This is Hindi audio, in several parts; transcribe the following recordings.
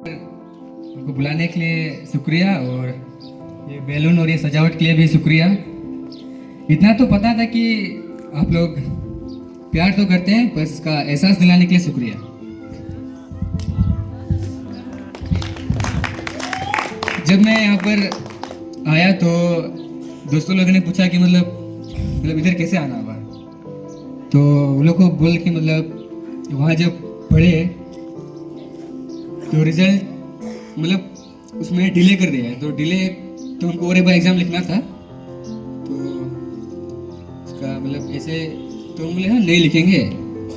उनको बुलाने के लिए शुक्रिया, और ये बैलून और ये सजावट के लिए भी शुक्रिया। इतना तो पता था कि आप लोग प्यार तो करते हैं, बस इसका एहसास दिलाने के लिए शुक्रिया। जब मैं यहाँ पर आया तो दोस्तों लोगों ने पूछा कि मतलब इधर कैसे आना हुआ, तो उन लोग को बोल के मतलब वहाँ जब पढ़े तो रिजल्ट मतलब उसमें डिले कर दिया है, तो डिले तो उनको और एक बार एग्ज़ाम लिखना था, तो उसका मतलब ऐसे तो हम बोले हाँ नहीं लिखेंगे,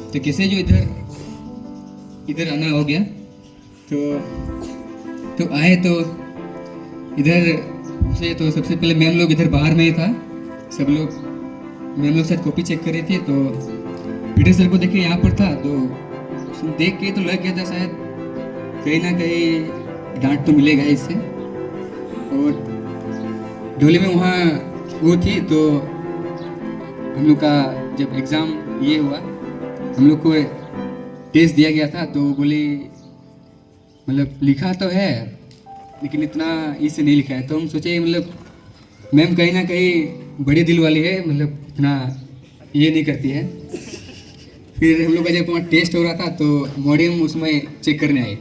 तो कैसे जो इधर आना हो गया। तो आए तो इधर से तो सबसे पहले मैम लोग इधर बाहर में ही था, सब लोग मैम लोग साथ कॉपी चेक कर रही थी, तो पीटर सर को देखे यहाँ पर था, तो देख के तो लग गया था शायद कहीं ना कहीं डांट तो मिलेगा इससे। और डोली में वहाँ वो थी, तो हम लोग का जब एग्ज़ाम ये हुआ, हम लोग को टेस्ट दिया गया था, तो बोली मतलब लिखा तो है लेकिन इतना इससे नहीं लिखा है, तो हम सोचे मतलब मैम कहीं ना कहीं बड़े दिल वाली है, मतलब इतना ये नहीं करती है। फिर हम लोग का जब वहाँ टेस्ट हो रहा था तो मॉडियम उसमें चेक करने आए,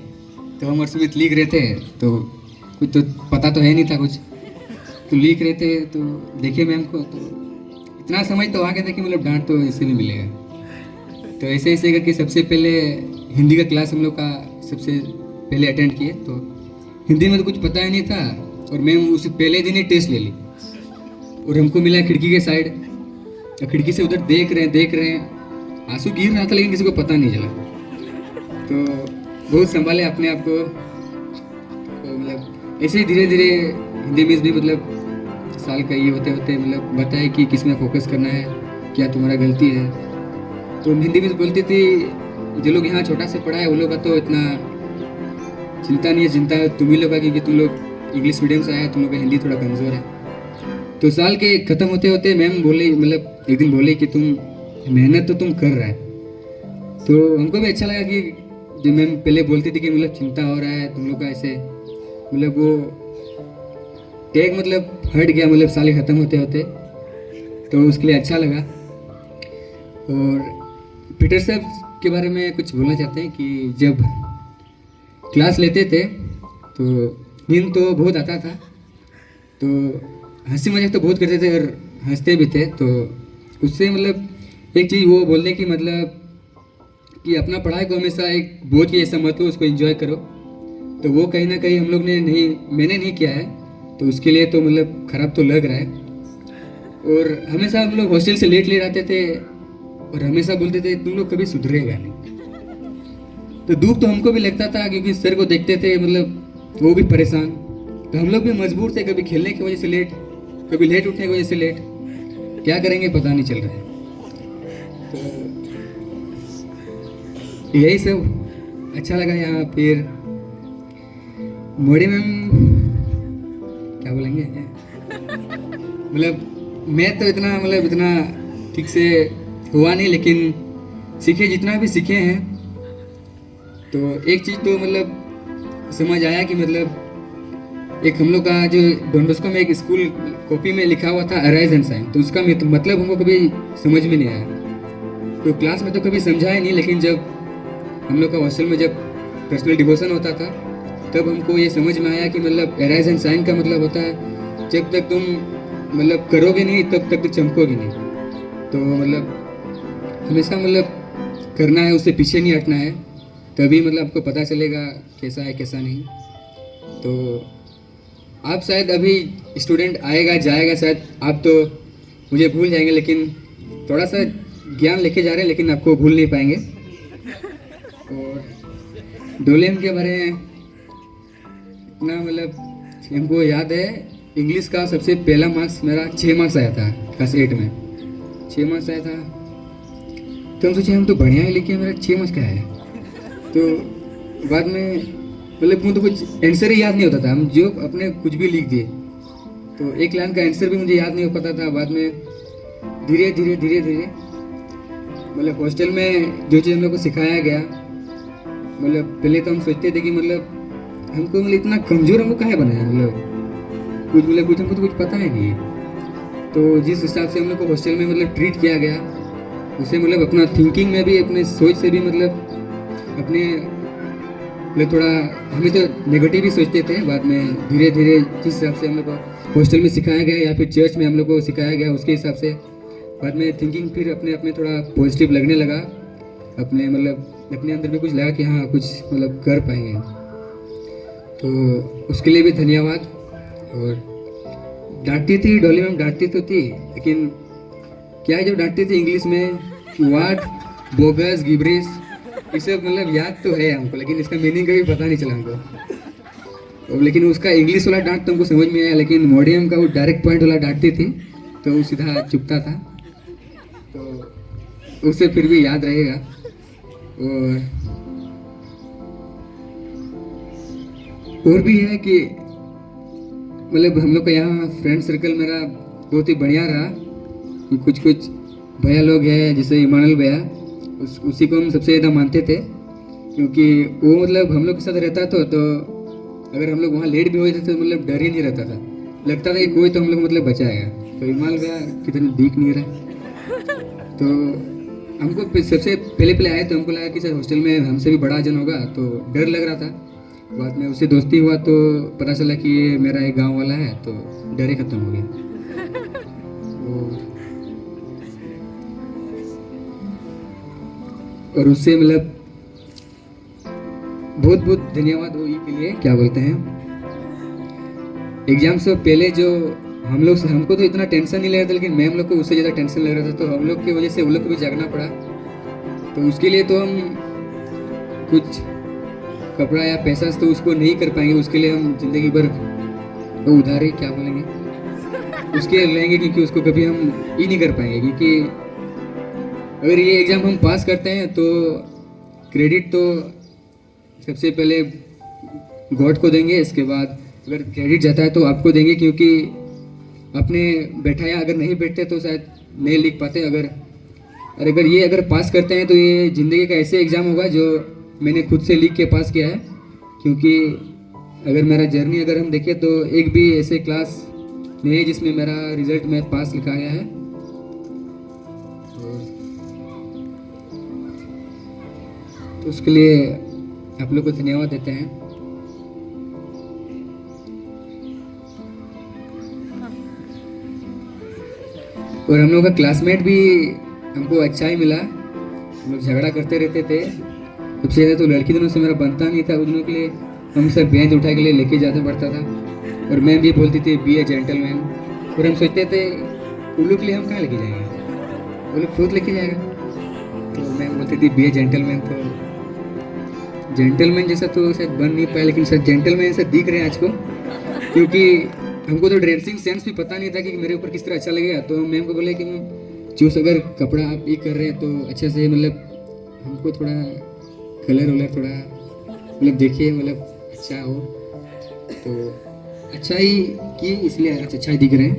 तो हम उसमें लिख रहे थे, तो कुछ तो पता तो है नहीं था कुछ, तो लिख रहे थे, तो देखे मैम को, तो इतना समझ तो आ गया था कि मतलब डांट तो इससे भी मिलेगा। तो ऐसे ऐसे करके सबसे पहले हिंदी का क्लास हम लोग का सबसे पहले अटेंड किए, तो हिंदी में तो कुछ पता ही नहीं था, और मैम उस पहले दिन ही टेस्ट ले ली, और हमको मिला खिड़की के साइड, और खिड़की से उधर देख रहे हैं, आंसू गिर रहा था लेकिन किसी को पता नहीं चला, तो बहुत संभाले अपने आप को। तो मतलब ऐसे ही धीरे धीरे हिंदी में भी मतलब साल का ये होते होते मतलब बताए कि किस में फोकस करना है, क्या तुम्हारा गलती है। तो हिंदी में बोलती थी जो लोग यहाँ छोटा से पढ़ा है वो लोग का तो इतना चिंता नहीं है, चिंता है तुम ही लोग का, क्योंकि तुम लोग इंग्लिश मीडियम से आए, तुम लोग का हिंदी थोड़ा कमज़ोर है। तो साल के ख़त्म होते होते मैम बोले मतलब एक दिन बोले कि तुम मेहनत तो तुम कर रहा है, तो हमको भी अच्छा लगा कि जो मैम पहले बोलती थी कि मतलब चिंता हो रहा है तुम लोग का, ऐसे मतलब वो टैग मतलब हट गया, मतलब साल ख़त्म होते होते, तो उसके लिए अच्छा लगा। और पीटर साहब के बारे में कुछ बोलना चाहते हैं कि जब क्लास लेते थे तो नींद तो बहुत आता था, तो हंसी मजाक तो बहुत करते थे और हंसते भी थे, तो उससे मतलब एक चीज़ वो बोलने की मतलब कि अपना पढ़ाई को हमेशा एक बोझ की ऐसा मत लो, उसको एंजॉय करो, तो वो कहीं ना कहीं हम लोग ने मैंने नहीं किया है, तो उसके लिए तो मतलब ख़राब तो लग रहा है। और हमेशा हम लोग हॉस्टल से लेट आते थे और हमेशा बोलते थे तुम लोग कभी सुधरेगा नहीं, तो दुख तो हमको भी लगता था क्योंकि सर को देखते थे मतलब वो भी परेशान, तो हम लोग भी मजबूर थे, कभी खेलने की वजह से लेट, कभी लेट उठने की वजह से लेट, क्या करेंगे पता नहीं चल रहा है। तो यही सब अच्छा लगा यहाँ। फिर मोड़ी मैम क्या बोलेंगे मतलब मैं तो इतना ठीक से हुआ नहीं, लेकिन सीखे जितना भी सीखे हैं, तो एक चीज़ तो मतलब समझ आया कि मतलब एक हम लोग का जो डॉन बॉस्को में एक स्कूल कॉपी में लिखा हुआ था अराइज एंड साइन, तो उसका मतलब हमको कभी समझ में नहीं आया, तो क्लास में तो कभी समझा ही नहीं, लेकिन जब हम लोग का हॉस्टल में जब पर्सनल डिवोशन होता था तब हमको ये समझ में आया कि मतलब अराइज एंड साइन का मतलब होता है जब तक तुम मतलब करोगे नहीं तब तक तो चमकोगे नहीं, तो मतलब हमेशा मतलब करना है, उससे पीछे नहीं हटना है, तभी मतलब आपको पता चलेगा कैसा है कैसा नहीं। तो आप शायद अभी स्टूडेंट आएगा जाएगा, शायद आप तो मुझे भूल जाएंगे, लेकिन थोड़ा सा ज्ञान लेके जा रहे हैं, लेकिन आपको भूल नहीं पाएंगे। और डोलेम के बारे में इतना मतलब हमको याद है, इंग्लिश का सबसे पहला मार्क्स मेरा 6 मार्क्स आया था क्लास 8 में, 6 मार्क्स आया था, तो हम सोचे हम तो बढ़िया ही लिखे, मेरा 6 मार्क्स का है। तो बाद में मतलब मुझे तो कुछ आंसर ही याद नहीं होता था, हम जो अपने कुछ भी लिख दिए, तो एक लाइन का आंसर भी मुझे याद नहीं हो पाता था। बाद में धीरे धीरे मतलब हॉस्टल में जो चीज़ हम लोग को सिखाया गया, मतलब पहले तो हम सोचते थे कि मतलब हमको मतलब इतना कमज़ोर हमको काहे बनाया, कुछ हमको तो कुछ पता ही नहीं है। तो जिस हिसाब से हम लोग को हॉस्टल में मतलब ट्रीट किया गया, उसे मतलब अपना थिंकिंग में भी, अपने सोच से भी मतलब अपने मतलब थोड़ा हमें तो नेगेटिव ही सोचते थे। बाद में धीरे धीरे जिस हिसाब से हम लोग को हॉस्टल में सिखाया गया या फिर चर्च में हम लोग को सिखाया गया, उसके हिसाब से बाद में थिंकिंग फिर अपने अपने थोड़ा पॉजिटिव लगने लगा। अपने मतलब अपने अंदर भी कुछ लगा कि हाँ कुछ मतलब कर पाएंगे, तो उसके लिए भी धन्यवाद। और डांटती थी डॉली मैम, डांटती तो थी, लेकिन क्या है जब डांटती थी इंग्लिश में वाट, बोगस, गिब्रिस, ये सब मतलब याद तो है हमको, लेकिन इसका मीनिंग कभी पता नहीं चला हमको। लेकिन उसका इंग्लिश वाला डांट तो हमको समझ में आया, लेकिन मॉडियम का वो डायरेक्ट पॉइंट वाला डांटती थी तो वो सीधा चुपता था, तो उसे फिर भी याद रहेगा। और भी है कि मतलब हम लोग का यहाँ फ्रेंड सर्कल मेरा बहुत ही बढ़िया रहा। कुछ भैया लोग हैं जैसे इमानुअल भैया, उसी को हम सबसे ज़्यादा मानते थे, क्योंकि वो मतलब हम लोग के साथ रहता था। तो अगर हम लोग वहाँ लेट भी हो जाते तो मतलब डर ही नहीं रहता था, लगता था कि कोई तो हम लोग मतलब बचाएगा। तो इमानुअल भैया कितने दिख नहीं रहा, तो हमको सबसे पहले आए तो हमको लगा कि सर हॉस्टल में हमसे भी बड़ा जन होगा, तो डर लग रहा था। बाद में उससे दोस्ती हुआ तो पता चला कि ये मेरा एक गांव वाला है, तो डर ही खत्म हो गया। और उससे मतलब बहुत बहुत धन्यवाद वो के लिए, क्या बोलते हैं, एग्जाम से पहले जो हमको तो इतना टेंशन नहीं लग रहा था, लेकिन मैम लोग को उससे ज़्यादा टेंशन लग रहा था। तो हम लोग की वजह से उन लोग को भी जागना पड़ा। तो उसके लिए तो हम कुछ कपड़ा या पैसा तो उसको नहीं कर पाएंगे, उसके लिए हम जिंदगी भर वो उधारी क्या बोलेंगे उसके लेंगे, क्योंकि उसको कभी हम ही नहीं कर पाएंगे। क्योंकि अगर ये एग्ज़ाम हम पास करते हैं तो क्रेडिट तो सबसे पहले गॉड को देंगे, इसके बाद अगर क्रेडिट जाता है तो आपको देंगे, क्योंकि आपने बैठा या अगर नहीं बैठते तो शायद नहीं लिख पाते। अगर ये पास करते हैं तो ये ज़िंदगी का ऐसे एग्ज़ाम होगा जो मैंने खुद से लिख के पास किया है। क्योंकि अगर मेरा जर्नी अगर हम देखें तो एक भी ऐसे क्लास नहीं है जिसमें मेरा रिजल्ट में पास लिखा गया है। तो उसके लिए आप लोग को धन्यवाद देते हैं। और हम लोग का क्लासमेट भी हमको अच्छा ही मिला। हम लोग झगड़ा करते रहते थे। सबसे ज़्यादा तो लड़की दिनों से मेरा बनता नहीं था, उन दिनों के लिए हम सब बेंच उठा के लिए लेके जाना पड़ता था। और मैम भी बोलती थी बी ए जेंटलमैन। और हम सोचते थे उन लोग के लिए हम कहाँ लेके जाएंगे, वो लोग खुद लेके जाएगा। तो मैम बोलती थी बी ए जेंटलमैन। तो जेंटलमैन जैसा तो शायद बन नहीं पाया, लेकिन शायद जेंटलमैन ऐसा दिख रहे हैं आज को, क्योंकि हमको तो ड्रेसिंग सेंस भी पता नहीं था कि मेरे ऊपर किस तरह अच्छा लगेगा। तो मैम को बोले कि मैम चूज अगर कपड़ा आप ये कर रहे हैं तो अच्छे से मतलब हमको थोड़ा कलर वलर थोड़ा मतलब देखिए मतलब अच्छा हो। तो अच्छा ही कि इसलिए अच्छा ही दिख रहे हैं,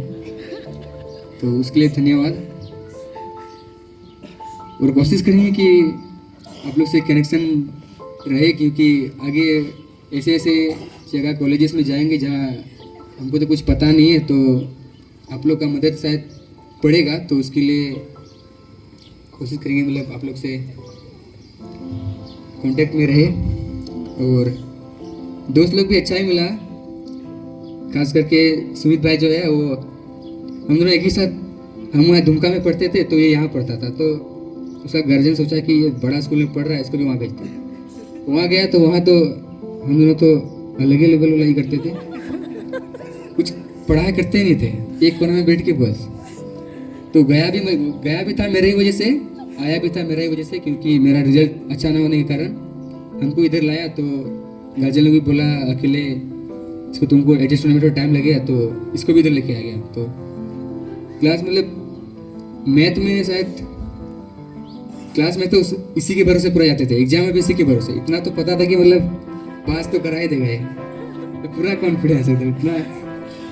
तो उसके लिए धन्यवाद। और कोशिश करेंगे कि आप लोग से कनेक्शन रहे, क्योंकि आगे ऐसे ऐसे जगह कॉलेजेस में जाएंगे जहाँ हमको तो कुछ पता नहीं है, तो आप लोग का मदद शायद पड़ेगा। तो उसके लिए कोशिश करेंगे मतलब आप लोग से कांटेक्ट में रहे। और दोस्त लोग भी अच्छा ही मिला, खास करके सुमित भाई जो है वो, हम दोनों एक ही साथ, हम वहाँ दुमका में पढ़ते थे तो ये यहाँ पढ़ता था। तो उसका गार्जियन सोचा कि ये बड़ा स्कूल में पढ़ रहा है, इसको भी वहाँ भेजते हैं। वहाँ गया तो वहाँ तो हम दोनों तो अलग ही लेवल वाला ही करते थे, कुछ पढ़ाई करते नहीं थे, एक कोने में बैठ के बस। तो गया भी था मेरे ही वजह से, आया भी था मेरा ही वजह से, क्योंकि मेरा रिजल्ट अच्छा ना होने के कारण हमको इधर लाया। तो गार्जियन लोग भी बोला अकेले इसको तुमको एडजस्ट होने में थोड़ा टाइम लगेगा, तो इसको भी इधर लेके आ गया। तो क्लास मतलब मैथ में शायद क्लास में तो इसी के भरोसे पूरा जाते थे, एग्जाम में भी इसी के भरोसे। इतना तो पता था कि मतलब पास तो करा ही देगा ये, तो पूरा कॉन्फिडेंस है। तो इतना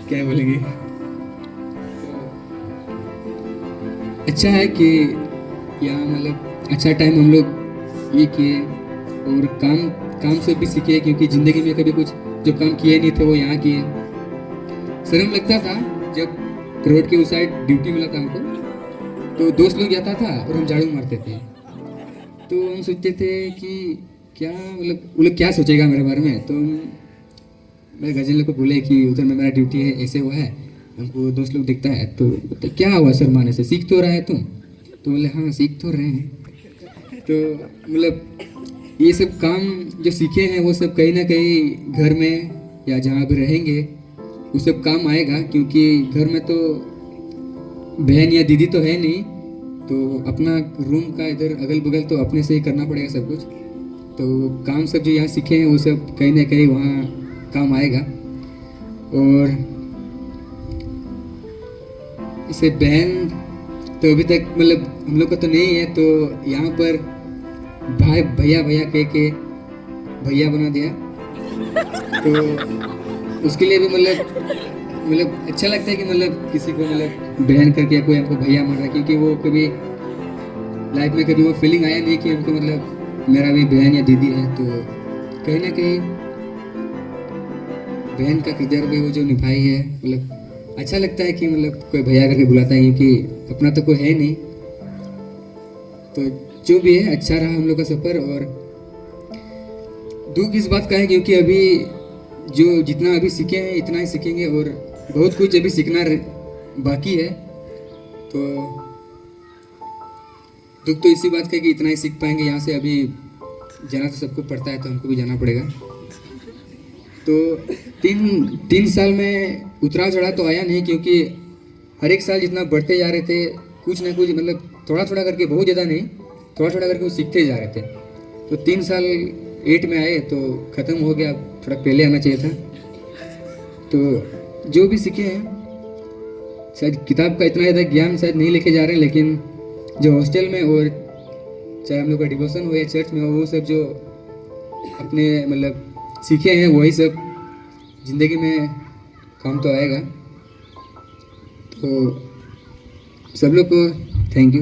क्या बोलेंगे, अच्छा है कि यहाँ मतलब अच्छा टाइम हम लोग ये किए और काम से भी सीखे, क्योंकि ज़िंदगी में कभी कुछ जो काम किए नहीं थे वो यहाँ किए। शर्म लगता था जब रोड के उस साइड ड्यूटी मिला था हमको, तो दोस्त लोग जाता था और हम झाड़ू मारते थे। तो हम सोचते थे कि क्या मतलब वो लोग क्या सोचेगा मेरे बारे में। तो मेरे गार्जियन लोग को बोले कि उधर में मेरा ड्यूटी है, ऐसे हुआ है, हमको दोस्त लोग दिखता है। तो क्या हुआ सर माने से, सीख तो रहा है तुम? तो बोले हाँ सीख तो रहे हैं। तो मतलब ये सब काम जो सीखे हैं वो सब कहीं ना कहीं घर में या जहाँ भी रहेंगे वो सब काम आएगा, क्योंकि घर में तो बहन या दीदी तो है नहीं, तो अपना रूम का इधर अगल बगल तो अपने से ही करना पड़ेगा सब कुछ। तो काम सब जो यहाँ सीखे हैं वो सब कहीं ना कहीं वहाँ काम आएगा। और इसे बहन तो अभी तक मतलब हम लोग का तो नहीं है, तो यहाँ पर भाई भैया भैया कह के भैया बना दिया। तो उसके लिए भी मतलब अच्छा लगता है कि मतलब किसी को मतलब बहन करके कोई हमको भैया मान रहा है, क्योंकि वो कभी लाइफ में कभी वो फीलिंग आया नहीं कि हमको मतलब मेरा भी बहन या दीदी है। तो कहीं ना कहीं बहन का किरदार भी वो जो निभाई है, मतलब अच्छा लगता है कि मतलब कोई भैया करके बुलाता है, क्योंकि अपना तो कोई है नहीं। तो जो भी है अच्छा रहा हम लोग का सफ़र। और दुख इस बात का है क्योंकि अभी जो जितना अभी सीखे हैं इतना ही सीखेंगे, और बहुत कुछ अभी सीखना बाकी है। तो दुख तो इसी बात का है कि इतना ही सीख पाएंगे यहाँ से। अभी जाना तो सबको पड़ता है, तो हमको भी जाना पड़ेगा। तो तीन साल में उतराव चढ़ाव तो आया नहीं, क्योंकि हर एक साल जितना बढ़ते जा रहे थे कुछ ना कुछ मतलब थोड़ा थोड़ा करके, बहुत ज़्यादा नहीं, थोड़ा थोड़ा करके वो सीखते जा रहे थे। तो 3 साल 8 में आए तो ख़त्म हो गया, थोड़ा पहले आना चाहिए था। तो जो भी सीखे हैं शायद किताब का इतना ज़्यादा ज्ञान शायद नहीं लेके जा रहे हैं, लेकिन जो हॉस्टल में और चाहे हम लोग का डिवोशन हो या चर्च में हो, वो सब जो अपने मतलब सीखे हैं वही सब ज़िंदगी में काम तो आएगा। तो सब लोग को थैंक यू।